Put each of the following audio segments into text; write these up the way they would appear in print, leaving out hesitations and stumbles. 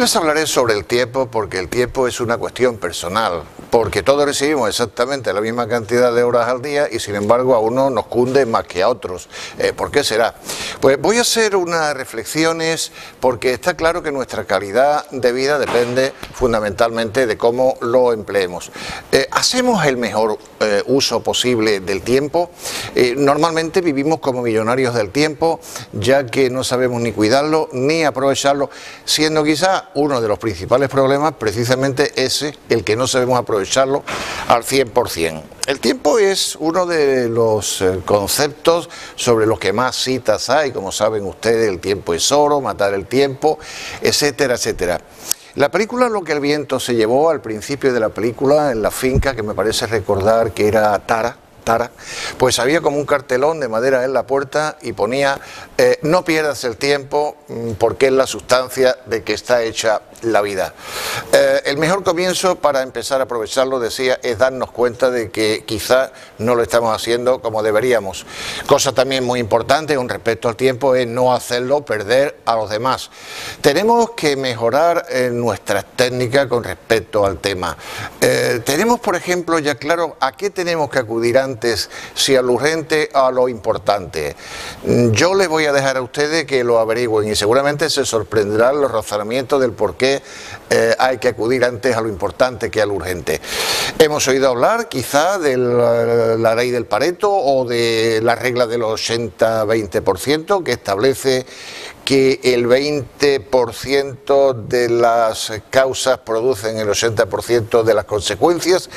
les hablaré sobre el tiempo porque el tiempo es una cuestión personal, porque todos recibimos exactamente la misma cantidad de horas al día y sin embargo a unos nos cunde más que a otros. ¿Por qué será? Pues voy a hacer unas reflexiones porque está claro que nuestra calidad de vida depende fundamentalmente de cómo lo empleemos. ¿Hacemos el mejor uso posible del tiempo? Normalmente vivimos como millonarios del tiempo, ya que no sabemos ni cuidarlo ni aprovecharlo, siendo quizá uno de los principales problemas precisamente ese, el que no sabemos aprovecharlo al 100%. El tiempo es uno de los conceptos sobre los que más citas hay, como saben ustedes, el tiempo es oro, matar el tiempo, etcétera, etcétera. La película Lo que el viento se llevó, al principio de la película, en la finca, que me parece recordar que era Tara, pues había como un cartelón de madera en la puerta y ponía no pierdas el tiempo porque es la sustancia de que está hecha la vida. El mejor comienzo para empezar a aprovecharlo, decía, es darnos cuenta de que quizá no lo estamos haciendo como deberíamos. Cosa también muy importante con respecto al tiempo es no hacerlo perder a los demás. Tenemos que mejorar nuestras técnicas con respecto al tema. Tenemos, por ejemplo, ya claro a qué tenemos que acudir antes, si a lo urgente o a lo importante. Yo les voy a dejar a ustedes que lo averigüen y seguramente se sorprenderán los razonamientos del por qué hay que acudir antes a lo importante que a lo urgente. Hemos oído hablar quizá de la ley del Pareto o de la regla del 80-20% que establece que el 20% de las causas producen el 80% de las consecuencias.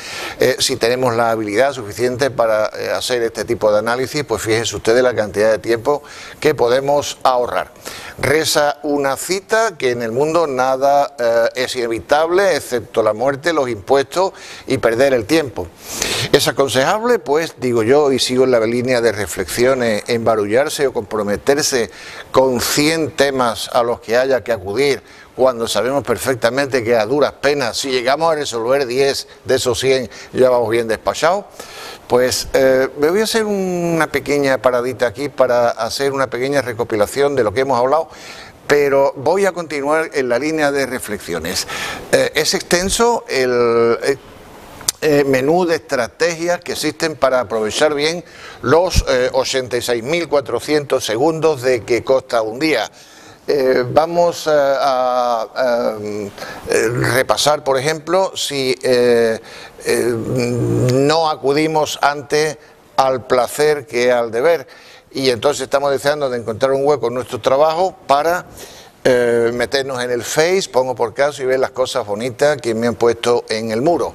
Si tenemos la habilidad suficiente para hacer este tipo de análisis, pues fíjense ustedes la cantidad de tiempo que podemos ahorrar. Reza una cita que en el mundo nada es inevitable, excepto la muerte, los impuestos y perder el tiempo. ¿Es aconsejable? Pues digo yo, y sigo en la línea de reflexiones, embarullarse o comprometerse con 100 temas a los que haya que acudir cuando sabemos perfectamente que a duras penas, si llegamos a resolver 10 de esos 100, ya vamos bien despachados? Pues me voy a hacer una pequeña paradita aquí para hacer una pequeña recopilación de lo que hemos hablado, pero voy a continuar en la línea de reflexiones. Es extenso el menú de estrategias que existen para aprovechar bien los 86.400 segundos de que consta un día. Vamos a repasar, por ejemplo, si no acudimos antes al placer que al deber, y entonces estamos deseando de encontrar un hueco en nuestro trabajo para meternos en el Face, pongo por caso, y ver las cosas bonitas que me han puesto en el muro.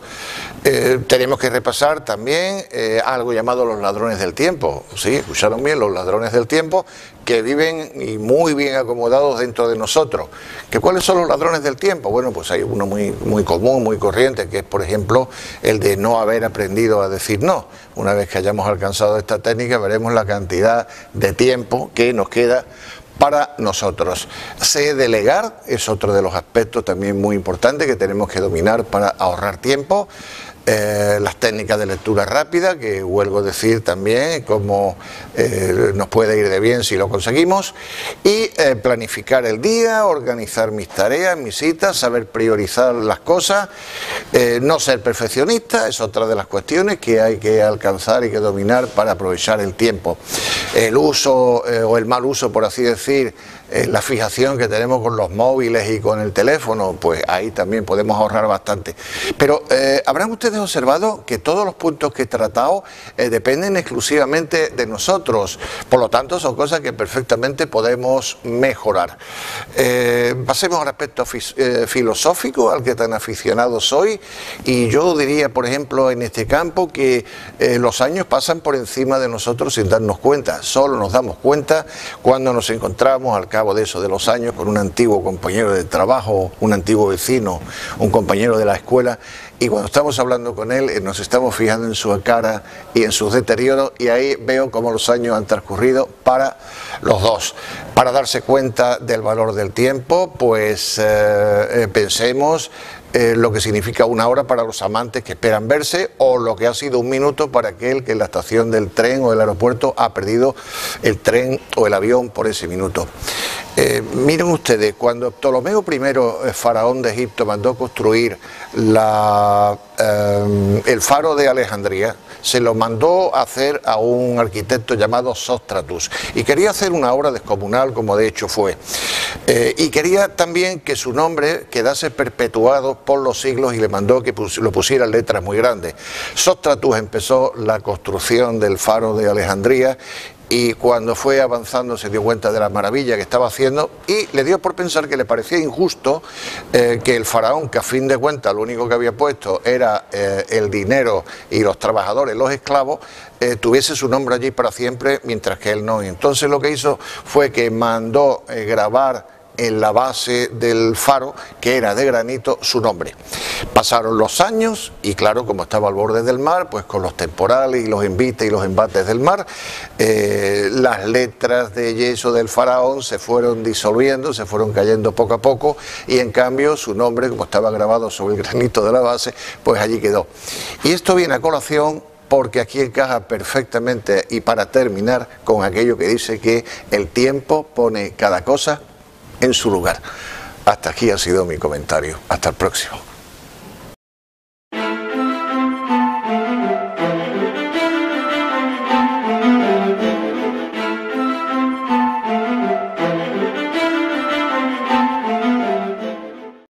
Tenemos que repasar también algo llamado los ladrones del tiempo. Sí, escucharon bien, los ladrones del tiempo, que viven y muy bien acomodados dentro de nosotros. ¿Cuáles son los ladrones del tiempo? Bueno, pues hay uno muy común, muy corriente, que es, por ejemplo, el de no haber aprendido a decir no. Una vez que hayamos alcanzado esta técnica, veremos la cantidad de tiempo que nos queda para nosotros. Sé delegar, es otro de los aspectos también muy importantes que tenemos que dominar para ahorrar tiempo. Las técnicas de lectura rápida, que huelgo decir también cómo nos puede ir de bien si lo conseguimos, y planificar el día, organizar mis tareas, mis citas, saber priorizar las cosas, no ser perfeccionista, es otra de las cuestiones que hay que alcanzar y que dominar para aprovechar el tiempo. El uso o el mal uso, por así decir, la fijación que tenemos con los móviles y con el teléfono, pues ahí también podemos ahorrar bastante. Pero habrán ustedes observado que todos los puntos que he tratado dependen exclusivamente de nosotros, por lo tanto son cosas que perfectamente podemos mejorar. Pasemos al aspecto filosófico, al que tan aficionado soy, y yo diría, por ejemplo, en este campo que los años pasan por encima de nosotros sin darnos cuenta. Solo nos damos cuenta cuando nos encontramos al cabo de eso, de los años, con un antiguo compañero de trabajo, un antiguo vecino, un compañero de la escuela, y cuando estamos hablando con él nos estamos fijando en su cara y en sus deterioros, y ahí veo cómo los años han transcurrido para los dos. Para darse cuenta del valor del tiempo, pues pensemos lo que significa una hora para los amantes que esperan verse, o lo que ha sido un minuto para aquel que en la estación del tren o del aeropuerto ha perdido el tren o el avión por ese minuto. Miren ustedes, cuando Ptolomeo I, faraón de Egipto, mandó construir el faro de Alejandría, se lo mandó a hacer a un arquitecto llamado Sóstratus, y quería hacer una obra descomunal, como de hecho fue, y quería también que su nombre quedase perpetuado por los siglos, y le mandó que lo pusiera en letras muy grandes. Sóstratus empezó la construcción del faro de Alejandría, y cuando fue avanzando se dio cuenta de la maravilla que estaba haciendo, y le dio por pensar que le parecía injusto que el faraón, que a fin de cuentas lo único que había puesto era el dinero y los trabajadores, los esclavos, tuviese su nombre allí para siempre, mientras que él no. Y entonces lo que hizo fue que mandó grabar en la base del faro, que era de granito, su nombre. Pasaron los años y claro, como estaba al borde del mar, pues con los temporales y los embites y los embates del mar, las letras de yeso del faraón se fueron disolviendo, se fueron cayendo poco a poco, y en cambio su nombre, como estaba grabado sobre el granito de la base, pues allí quedó. Y esto viene a colación porque aquí encaja perfectamente, y para terminar, con aquello que dice que el tiempo pone cada cosa en su lugar. Hasta aquí ha sido mi comentario. Hasta el próximo.